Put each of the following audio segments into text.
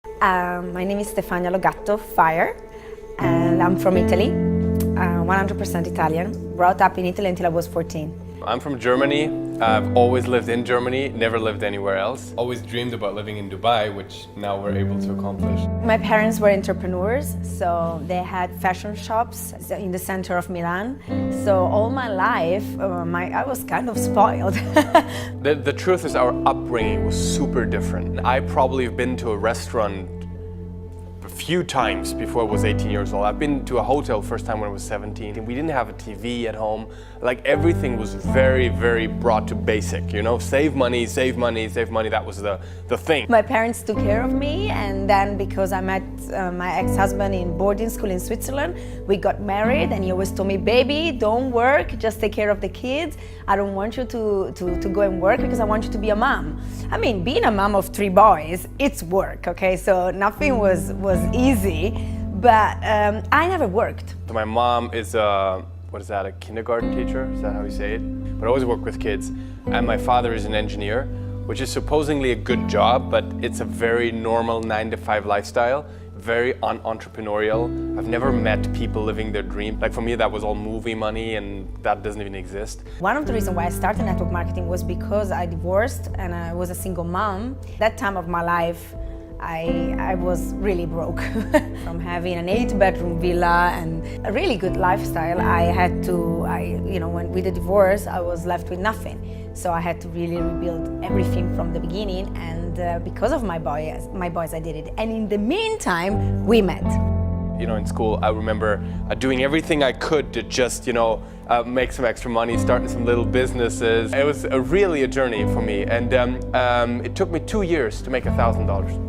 My name is Stefania Fire, and I'm from Italy, 100% Italian. Brought up in Italy until I was 14. I'm from Germany. I've always lived in Germany, never lived anywhere else. Always dreamed about living in Dubai, which now we're able to accomplish. My parents were entrepreneurs, so they had fashion shops in the center of Milan. So all my life, I was kind of spoiled. The truth is our upbringing was super different. I probably have been to a restaurant a few times before I was 18 years old. I've been to a hotel first time when I was 17. We didn't have a TV at home. Like everything was very, very brought to basic, you know, save money, save money, save money. That was the thing. My parents took care of me, and then because I met my ex-husband in boarding school in Switzerland, we got married, and he always told me, baby, don't work, just take care of the kids. I don't want you to go and work because I want you to be a mom. I mean, being a mom of 3 boys, it's work, okay? So nothing was easy, but I never worked. So my mom is a kindergarten teacher? Is that how you say it? But I always work with kids. And my father is an engineer, which is supposedly a good job, but it's a very normal 9-to-5 lifestyle, very entrepreneurial. I've never met people living their dream. Like for me, that was all movie money, and that doesn't even exist. One of the reasons why I started network marketing was because I divorced and I was a single mom. That time of my life, I was really broke. From having an 8-bedroom villa and a really good lifestyle, with the divorce, I was left with nothing. So I had to really rebuild everything from the beginning, and because of my boys, I did it. And in the meantime, we met. You know, in school, I remember doing everything I could to just, make some extra money, starting some little businesses. It was really a journey for me, and it took me 2 years to make $1,000.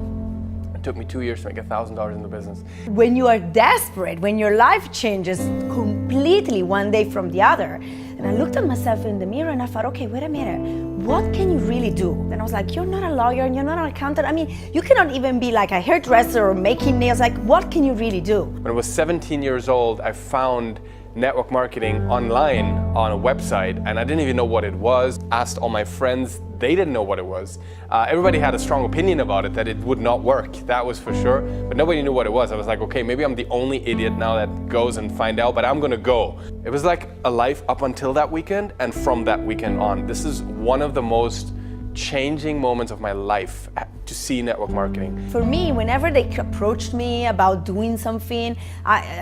It took me 2 years to make $1,000 in the business. When you are desperate, when your life changes completely one day from the other, and I looked at myself in the mirror and I thought, okay, wait a minute, what can you really do? And I was like, you're not a lawyer and you're not an accountant. I mean, you cannot even be like a hairdresser or making nails. Like, what can you really do? When I was 17 years old, I found network marketing online on a website, and I didn't even know what it was. Asked all my friends, they didn't know what it was. Everybody had a strong opinion about it, that it would not work, that was for sure, but nobody knew what it was. I was like, okay, maybe I'm the only idiot now that goes and find out, but I'm gonna go. It was like a life up until that weekend, and from that weekend on. This is one of the most changing moments of my life, to see network marketing. For me, whenever they approached me about doing something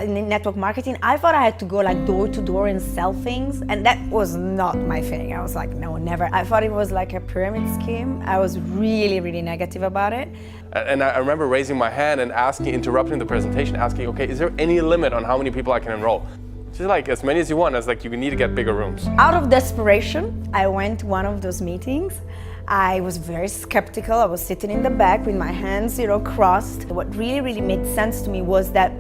in network marketing, I thought I had to go like door to door and sell things, and that was not my thing. I was like, no, never. I thought it was like a pyramid scheme. I was really, really negative about it. And I remember raising my hand and interrupting the presentation, asking, okay, is there any limit on how many people I can enroll? She's like, as many as you want. I was like, you need to get bigger rooms. Out of desperation, I went to one of those meetings. I was very skeptical. I was sitting in the back with my hands, crossed. What really, really made sense to me was that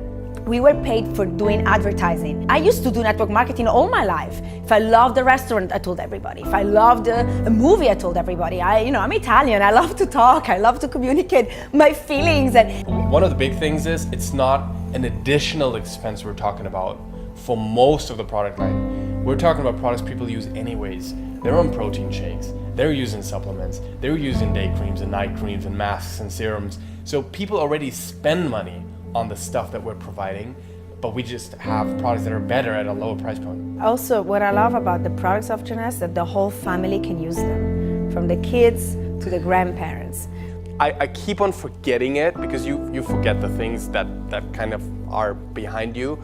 we were paid for doing advertising. I used to do network marketing all my life. If I loved a restaurant, I told everybody. If I loved a movie, I told everybody. I'm Italian. I love to talk. I love to communicate my feelings. And one of the big things is it's not an additional expense we're talking about for most of the product line. We're talking about products people use anyways. They're on protein shakes, they're using supplements, they're using day creams and night creams and masks and serums. So people already spend money on the stuff that we're providing, but we just have products that are better at a lower price point. Also, what I love about the products of Jeunesse is that the whole family can use them, from the kids to the grandparents. I keep on forgetting it because you forget the things that kind of are behind you.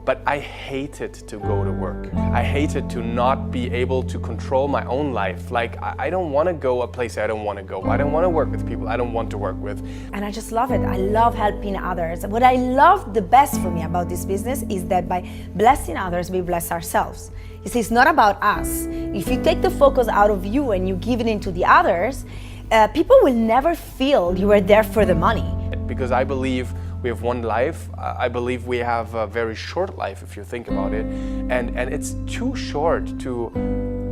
But I hated to go to work. I hated to not be able to control my own life. Like, I don't want to go a place I don't want to go. I don't want to work with people I don't want to work with. And I just love it. I love helping others. What I love the best for me about this business is that by blessing others, we bless ourselves. You see, it's not about us. If you take the focus out of you and you give it into the others, people will never feel you were there for the money. Because I believe we have one life. I believe we have a very short life if you think about it. And it's too short to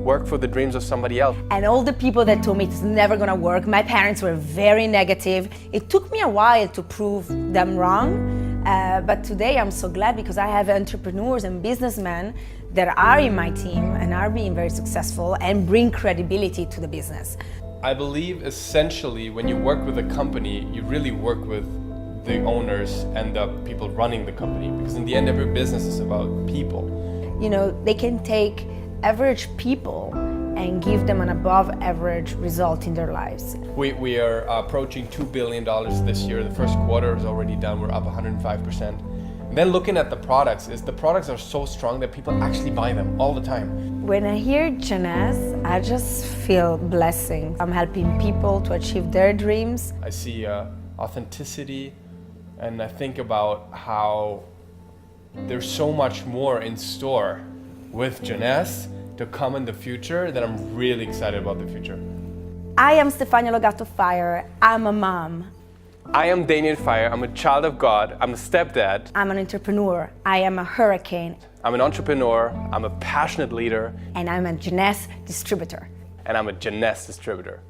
work for the dreams of somebody else. And all the people that told me it's never gonna work, my parents were very negative. It took me a while to prove them wrong. But today I'm so glad because I have entrepreneurs and businessmen that are in my team and are being very successful and bring credibility to the business. I believe essentially when you work with a company, you really work with the owners and the people running the company, because in the end every business is about people. You know, they can take average people and give them an above average result in their lives. We are approaching $2 billion this year. The first quarter is already done. We're up 105%. And then looking at the products, the products are so strong that people actually buy them all the time. When I hear Jeunesse, I just feel blessing. I'm helping people to achieve their dreams. I see authenticity, and I think about how there's so much more in store with Jeunesse to come in the future that I'm really excited about the future. I am Stefania Logato Fire. I'm a mom. I am Daniel Fire. I'm a child of God. I'm a stepdad. I'm an entrepreneur. I am a hurricane. I'm an entrepreneur. I'm a passionate leader. And I'm a Jeunesse distributor. And I'm a Jeunesse distributor.